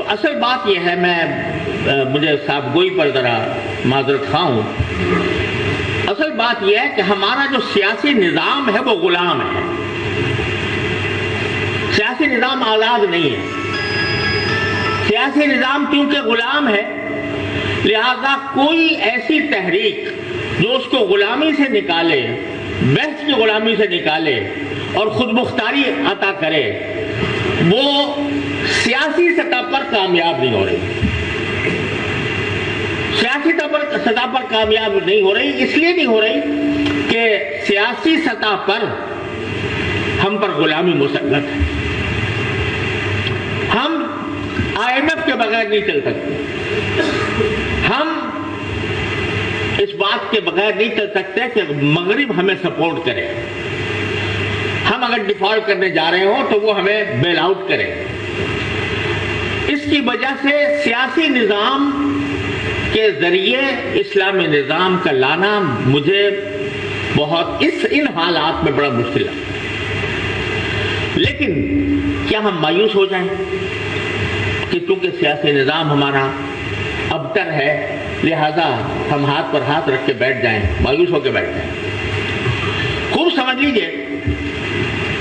تو اصل بات یہ ہے، میں مجھے صاحب گوئی پر ذرا معذرت خواہ ہوں، اصل بات یہ ہے کہ ہمارا جو سیاسی نظام ہے وہ غلام ہے، سیاسی نظام آزاد نہیں ہے۔ سیاسی نظام کیونکہ غلام ہے، لہذا کوئی ایسی تحریک جو اس کو غلامی سے نکالے، بحث کی غلامی سے نکالے اور خود مختاری عطا کرے، وہ سیاسی سطح پر کامیاب نہیں ہو رہی۔ سیاسی سطح پر کامیاب نہیں ہو رہی، اس لیے نہیں ہو رہی کہ سیاسی سطح پر ہم پر غلامی مسلط ہے۔ ہم IMF کے بغیر نہیں چل سکتے، ہم اس بات کے بغیر نہیں چل سکتے کہ مغرب ہمیں سپورٹ کرے، ہم اگر ڈیفالٹ کرنے جا رہے ہوں تو وہ ہمیں بیل آؤٹ کرے۔ اس کی وجہ سے سیاسی نظام کے ذریعے اسلامی نظام کا لانا مجھے بہت ان حالات میں بڑا مشکل ہے۔ لیکن کیا ہم مایوس ہو جائیں کہ چونکہ سیاسی نظام ہمارا ابتر ہے لہذا ہم ہاتھ پر ہاتھ رکھ کے بیٹھ جائیں، مایوس ہو کے بیٹھ جائیں؟ خوب سمجھ لیجئے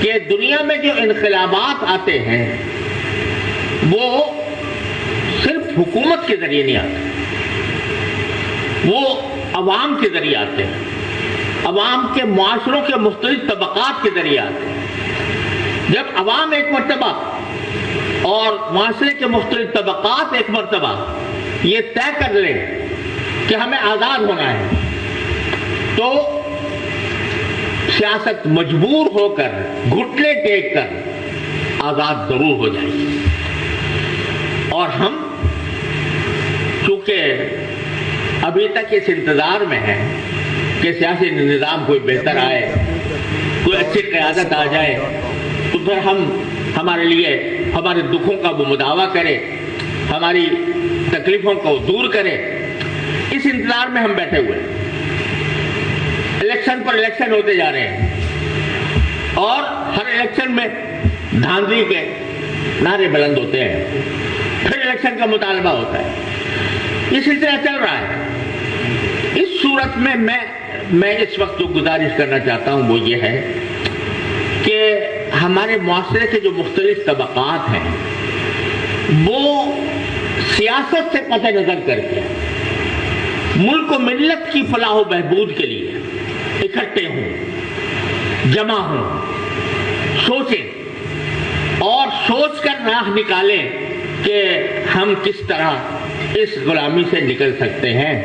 کہ دنیا میں جو انقلابات آتے ہیں وہ صرف حکومت کے ذریعے نہیں آتے، وہ عوام کے ذریعے آتے ہیں، عوام کے معاشروں کے مختلف طبقات کے ذریعے آتے ہیں۔ جب عوام ایک مرتبہ اور معاشرے کے مختلف طبقات ایک مرتبہ یہ طے کر لیں کہ ہمیں آزاد ہونا ہے تو سیاست مجبور ہو کر گھٹنے ٹیک کر آزاد ضرور ہو جائے گی۔ اور ہم چونکہ ابھی تک اس انتظار میں ہیں کہ سیاسی نظام کوئی بہتر آئے، کوئی اچھی قیادت آ جائے تو پھر ہمارے لیے ہمارے دکھوں کا وہ مداوع کرے، ہماری تکلیفوں کو دور کرے، اس انتظار میں ہم بیٹھے ہوئے ہیں۔ الیکشن پر الیکشن ہوتے جا رہے ہیں اور ہر الیکشن میں دھاندلی کے نعرے بلند ہوتے ہیں، پھر الیکشن کا مطالبہ ہوتا ہے، یہ سلسلہ چل رہا ہے۔ اس صورت میں میں اس وقت جو گزارش کرنا چاہتا ہوں وہ یہ ہے کہ ہمارے معاشرے کے جو مختلف طبقات ہیں وہ سیاست سے قطع نظر کر کے ملک و ملت کی فلاح و بہبود کے لیے اکٹھے ہوں، جمع ہوں، سوچیں اور سوچ کر راہ نکالیں کہ ہم کس طرح اس غلامی سے نکل سکتے ہیں۔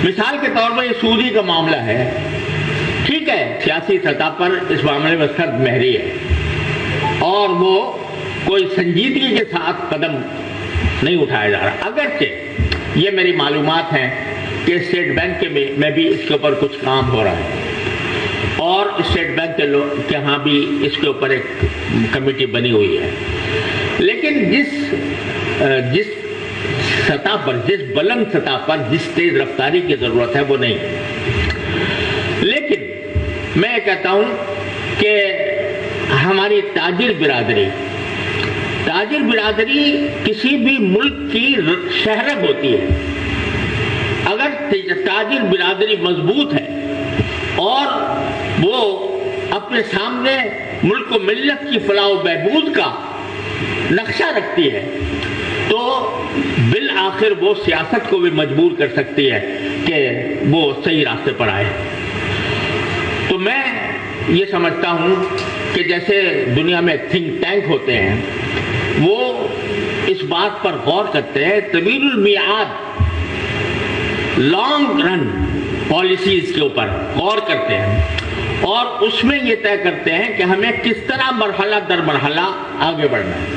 مثال کے طور پر یہ سودی کا معاملہ ہے، ٹھیک ہے سیاسی سطح پر اس معاملے میں سرد مہری ہے اور وہ کوئی سنجیدگی کے ساتھ قدم نہیں اٹھایا جا رہا، اگرچہ یہ میری معلومات ہیں کہ اسٹیٹ بینک میں بھی اس کے اوپر کچھ کام ہو رہا ہے اور اسٹیٹ بینک کے ہاں بھی اس کے اوپر ایک کمیٹی بنی ہوئی ہے، لیکن جس سطح پر، جس بلند سطح پر جس تیز رفتاری کی ضرورت ہے وہ نہیں۔ لیکن میں کہتا ہوں کہ ہماری تاجر برادری کسی بھی ملک کی شہرت ہوتی ہے۔ اگر تاجر برادری مضبوط ہے اور وہ اپنے سامنے ملک و ملت کی فلاح و بہبود کا نقشہ رکھتی ہے تو بالآخر وہ سیاست کو بھی مجبور کر سکتی ہے کہ وہ صحیح راستے پر آئے۔ تو میں یہ سمجھتا ہوں کہ جیسے دنیا میں تھنک ٹینک ہوتے ہیں وہ اس بات پر غور کرتے ہیں، طویل المیعاد لانگ رن پالیسیز کے اوپر غور کرتے ہیں اور اس میں یہ طے کرتے ہیں کہ ہمیں کس طرح مرحلہ در مرحلہ آگے بڑھنا ہے۔